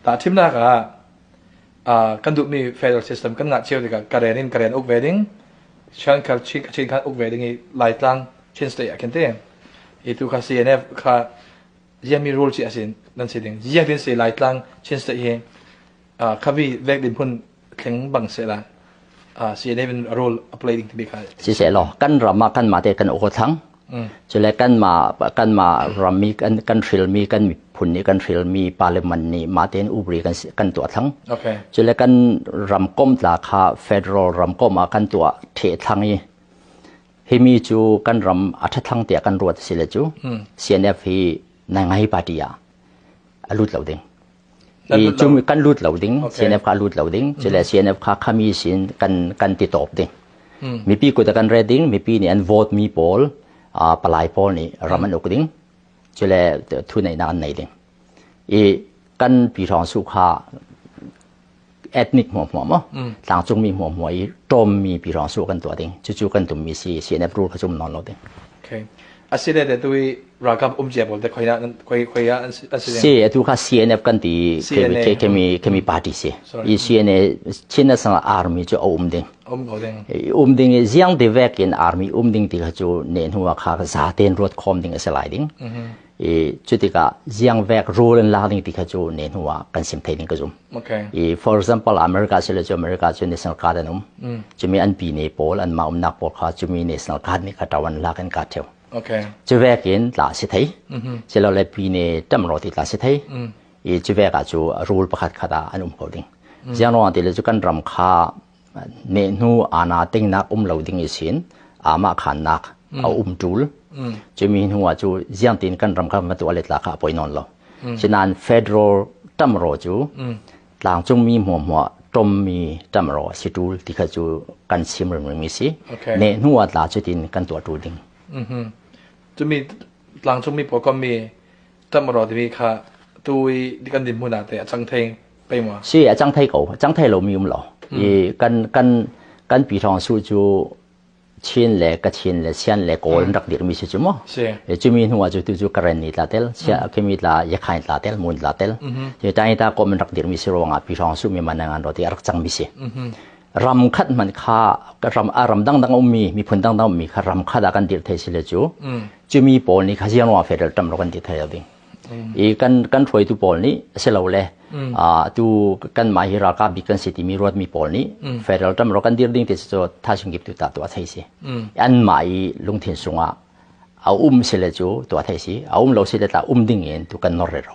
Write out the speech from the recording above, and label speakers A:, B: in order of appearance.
A: แต่ทีมนักกันดูมี federal system กันงัดเชี่ยวดีกับการเรียนการเรียนอุกเวดิ้งฉันกับชินกันอุกเวดิ้งไล่ตั้งเช่นสเตย์กันเต้itu ka CNF ka yami role chi asin nan siding jiang din se lai tlang chen sta he khabi vek din phun thleng bang se la CNF role applying to be ka
B: si se lo kan rama kan ma te kan o thang chule kan ma rami kan thil mi kan phun ni kan thil mi parliament ni ma ten ubri kan to thang
A: okay
B: chule kan ram kom tla kha federal ram kom ma kan to the thang hi hi mi chu kan ram atha thang te kan ruat sile chu CNF hi na ngai party ya alut loading i chu kan lut loading CNF ka lut loading chile CNF kha khami sin kan ti top ding mi pi ko ta kan reading mi pi ni an vote mi poll palai poll ni ram an okding chile thu nei na nei ding i kan pi thong su kha ethnic หัวมั้งต่างจงมีหัวอีตรมมีปีรองสู้กันตัวเองจู่ๆกันตุ่มมีสีในรูปเขาจุ่มนอนเราเอง
A: โอเคอาศัยแต่ตัวรักกับเจ็บแต่คอยนะคอยอาศัย
B: เสียตัวข้า CNF กันตีเคมีปาร์ตี้เสียอี CNF ชินสังอาร์มีจะเอาเด้ง
A: เขาเด้ง
B: เด้งยังเดเวกินอาร์มีเด้งที่เขาจะเน้นหัวข้าซาเตนรถคอมเด้งสไลดิ้งจุดที่ก็ยังแวกรูลนลาดิ้งที่เขาจะเน้นหัวกันสิมเทดิ้งก็จุ่มfor example อเมริกาเสร็จจะอเมริกาจะ national guard นุ่มจะมีอันปีเนปอลอันมานักปกครองจะมี national guard นี่ก็ตะวันลากันกัดเท่าจะแวกินลาสิทธิ์จะเราเลยปีเนตั้มรถที่ลาสิทธิ์จะแวกจะรูลประคัดขัดอันเขาดิ้งยังนอนที่เราจะกันรำคาเน้นหัวอาณาติ้งนักเราดิ้งอีสินอามาขันนักเอาจูลจะมีหัวจูยังตินกันรำคามาตัวเล็กลาคาปอยนอนเราฉะนั้น federal ตั้มรถจูหลังจงมีหัวตรมมีตั้มรถสิจูที่เขาจูกันซิมเรื่องมีสิเนหัวลาจุดินกันตัวจูดิ้ง
A: จะมีหลังจงมีโปรแกรมมีตั้มรถที่มีค่ะตัวกันดินมุนาแต่จังเทงไปมั้ง
B: สิจังไทยเขาจังไทยเรามีมั้งหรอกันปีทองสู้จูชิ้นเล็กกับชิ้นเล็กเส้นเล็กโกนรักเดียร์มีใช่ไหมจะมีหัวจุดจุดกระเรนนี่ลาเตลเชื่อเคมีลายักษ์ให้ลาเตลมูลลาเตลจะใจตาก็มันรักเดียร์มีสิรวงอ่ะพี่รองสู้มีมันงานรถที่รักจังมีสิรำคัดมันข้ารำดังมีผลดังมีข้ารำคัดกันเดียร์ไทยสิเลจูจะมีปอลนี่ข้าเสียงว่าเฟดตำรวจกันเดียร์ไทยเอาดิอีกันช่วยตัวปอลนี่เสร็จแล้วเลยตัวกันมาฮิราคาบิกันสิที่มีรถมีปอลนี่เฟดตำรวจกันเดียร์ดิ้งที่จะท่าชิงกิบตัวไทยสิอันมาลงทิ้งสงอ่ะเอาเสร็จแล้วจูตัวไทยสิเอาเราเสร็จแล้วดิ้งเองตัวกันนอร์เรโร